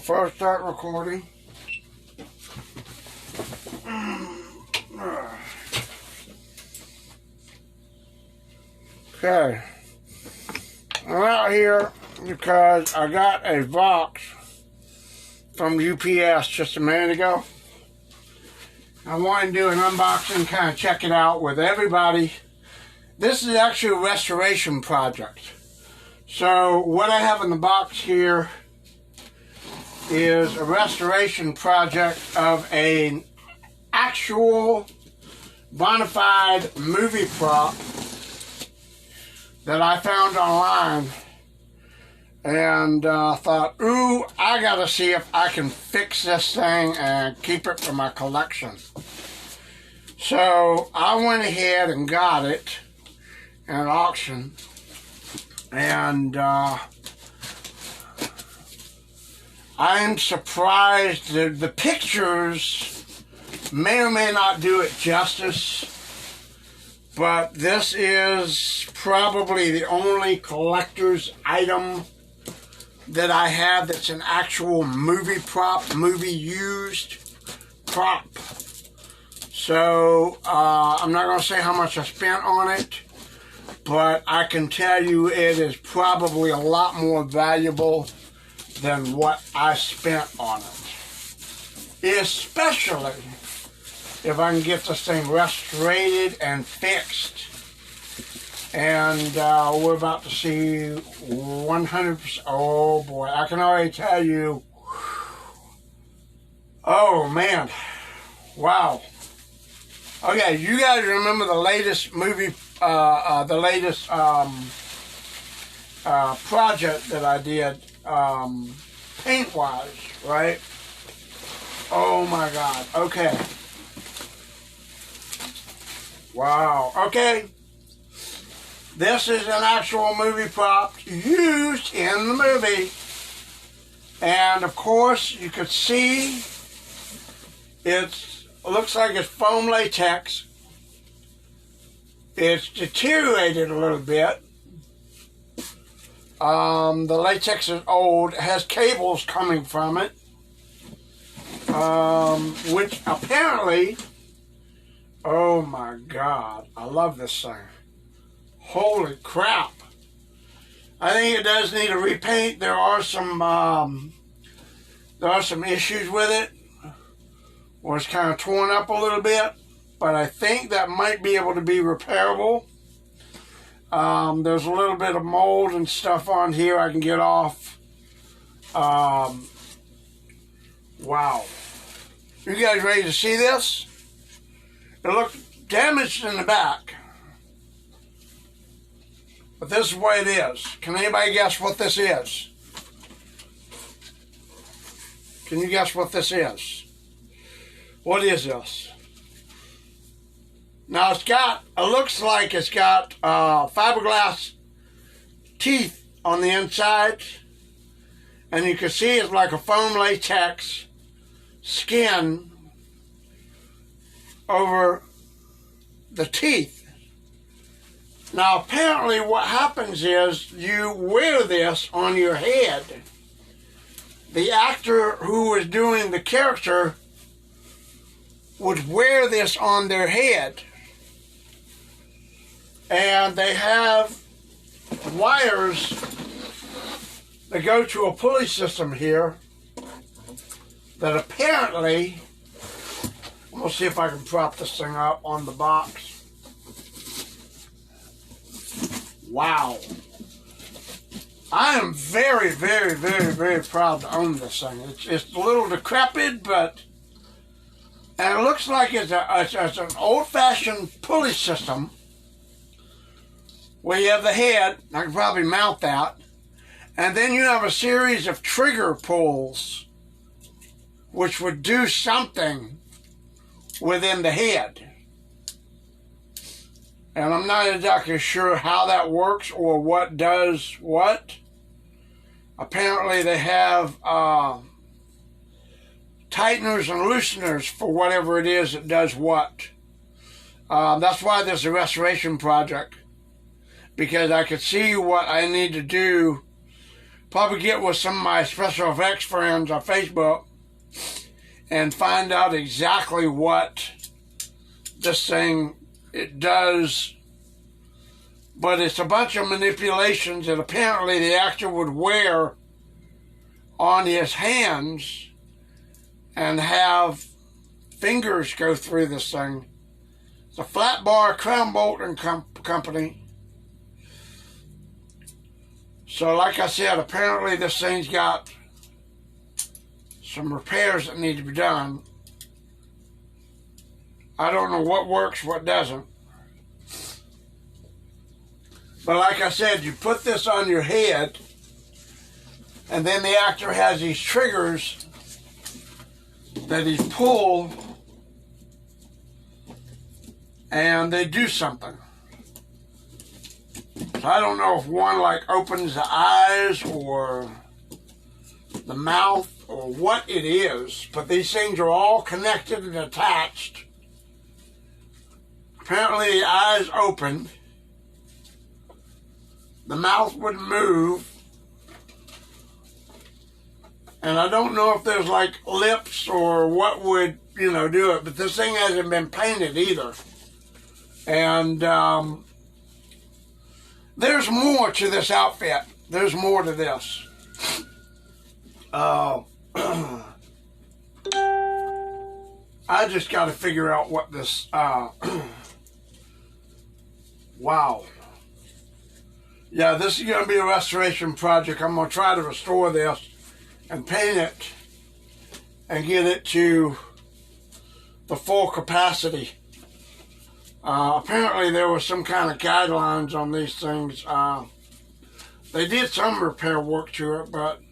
first start recording. Okay. I'm out here because I got a box from UPS just a minute ago. I wanted to do an unboxing, kind of check it out with everybody. This is actually a restoration project. So what I have in the box here is a restoration project of an actual bona fide movie prop that I found online, and thought, ooh, I gotta see if I can fix this thing and keep it for my collection. So I went ahead and got it at an auction, and I'm surprised that the pictures may or may not do it justice, but this is probably the only collector's item that I have that's an actual movie prop, movie used prop. So I'm not going to say how much I spent on it, but I can tell you it is probably a lot more valuable than what I spent on it. Especially if I can get this thing restored and fixed. And we're about to see 100%. Oh boy, I can already tell you. Oh man. Wow. Okay, you guys remember the latest movie, project that I did, paint-wise, right? Oh my God, okay. Wow, okay. This is an actual movie prop used in the movie. And of course, you could see it looks like it's foam latex. It's deteriorated a little bit. The latex is old. It has cables coming from it. Which apparently, oh my God, I love this thing. Holy crap. I think it does need a repaint. There are some issues with it where it's kind of torn up a little bit, but I think that might be able to be repairable. There's a little bit of mold and stuff on here I can get off. Wow. You guys ready to see this? It looks damaged in the back, but this is what it is. Can anybody guess what this is? Can you guess what this is? What is this? Now it looks like it's got fiberglass teeth on the inside, and you can see it's like a foam latex skin over the teeth. Now apparently what happens is you wear this on your head. The actor who was doing the character would wear this on their head. And they have wires that go to a pulley system here that apparently, I'm going to see if I can prop this thing up on the box. Wow. I am very, very, very, very proud to own this thing. It's a little decrepit, but, and it looks like it's an old-fashioned pulley system where you have the head. I can probably mount that. And then you have a series of trigger pulls which would do something within the head. And I'm not exactly sure how that works or what does what. Apparently they have tighteners and looseners for whatever it is that does what. That's why there's a restoration project, because I could see what I need to do probably get with some of my special effects friends on Facebook and find out exactly what this thing it does. But it's a bunch of manipulations that apparently the actor would wear on his hands and have fingers go through this thing. It's a flat bar crown bolting company. So like I said, apparently this thing's got some repairs that need to be done. I don't know what works, what doesn't. But like I said, you put this on your head, and then the actor has these triggers that he pull, and they do something. So I don't know if one like opens the eyes or the mouth or what it is, but these things are all connected and attached. Apparently the eyes opened, the mouth would move, and I don't know if there's like lips or what would, do it, but this thing hasn't been painted either. And there's more to this outfit. There's more to this. I just got to figure out what this, wow. Yeah, this is going to be a restoration project. I'm going to try to restore this and paint it and get it to the full capacity. Apparently there was some kind of guidelines on these things. They did some repair work to it, but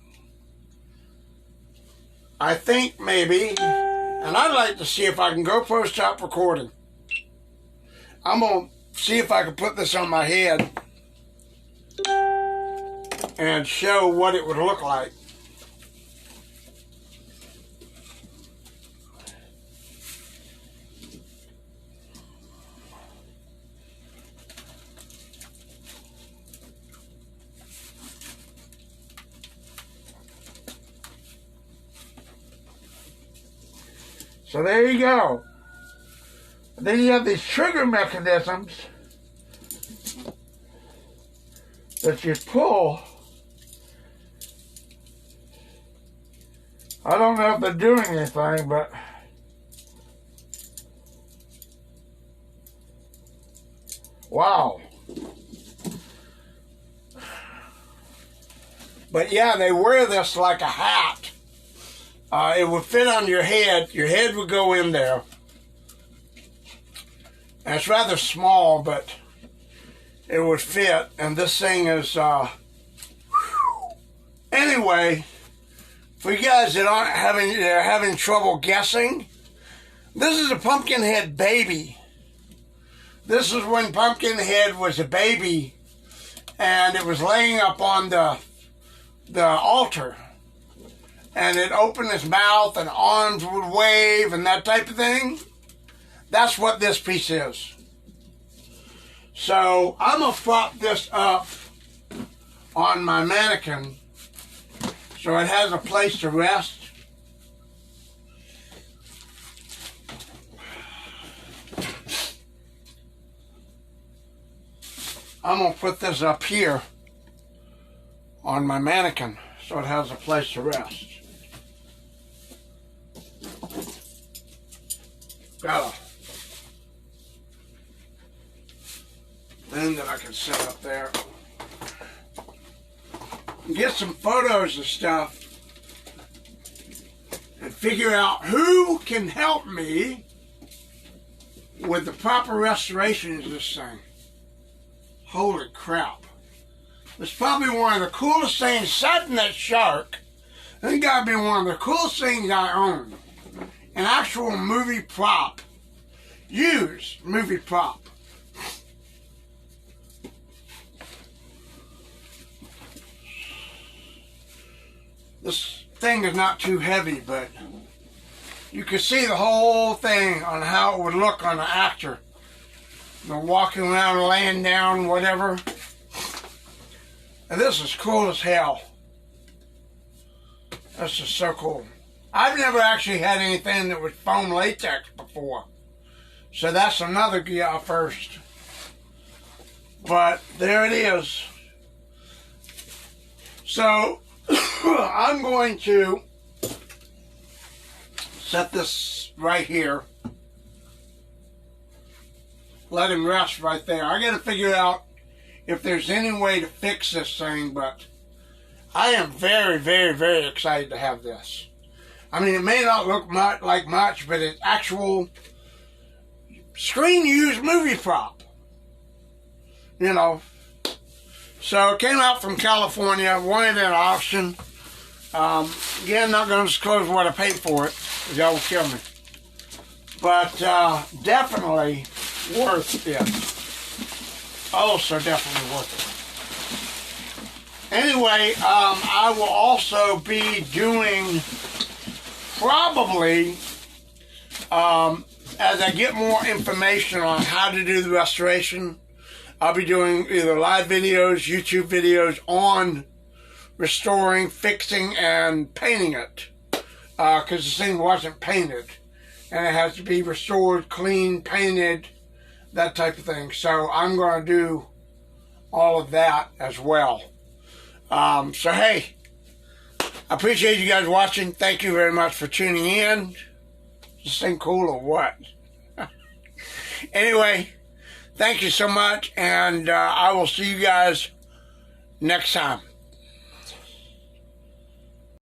I think maybe, and I'd like to see if I can GoPro stop recording. I'm going to see if I can put this on my head and show what it would look like. So there you go. Then you have these trigger mechanisms that you pull. I don't know if they're doing anything, but wow. But yeah, they wear this like a hat. It would fit on your head. Your head would go in there. And it's rather small, but it would fit. And this thing is, anyway, for you guys that aren't having trouble guessing, this is a Pumpkinhead baby. This is when Pumpkinhead was a baby, and it was laying up on the altar. And it opened its mouth and arms would wave and that type of thing. That's what this piece is. So I'm going to prop this up on my mannequin so it has a place to rest. I'm going to put this up here on my mannequin so it has a place to rest. Got a thing that I can set up there. Get some photos and stuff and figure out who can help me with the proper restoration of this thing. Holy crap. It's probably one of the coolest things, setting that shark. It's got to be one of the coolest things I own. An actual movie prop. Used movie prop. This thing is not too heavy, but you can see the whole thing on how it would look on an actor. They're walking around, laying down, whatever. And this is cool as hell. This is so cool. I've never actually had anything that was foam latex before. So that's another first. But there it is. So I'm going to set this right here. Let him rest right there. I got to figure out if there's any way to fix this thing, but I am very, very, very excited to have this. I mean, it may not look like much, but it's actual screen-used movie prop. You know. So it came out from California, won it at auction. Again, not going to disclose what I paid for it, because y'all will kill me. But definitely worth it. Oh, so definitely worth it. Anyway, I will also be doing probably, as I get more information on how to do the restoration, I'll be doing either live videos, YouTube videos on restoring, fixing, and painting it. Because the thing wasn't painted. And it has to be restored, clean, painted, that type of thing. So I'm going to do all of that as well. So hey, I appreciate you guys watching. Thank you very much for tuning in. Is this thing cool or what? Anyway, thank you so much, and I will see you guys next time.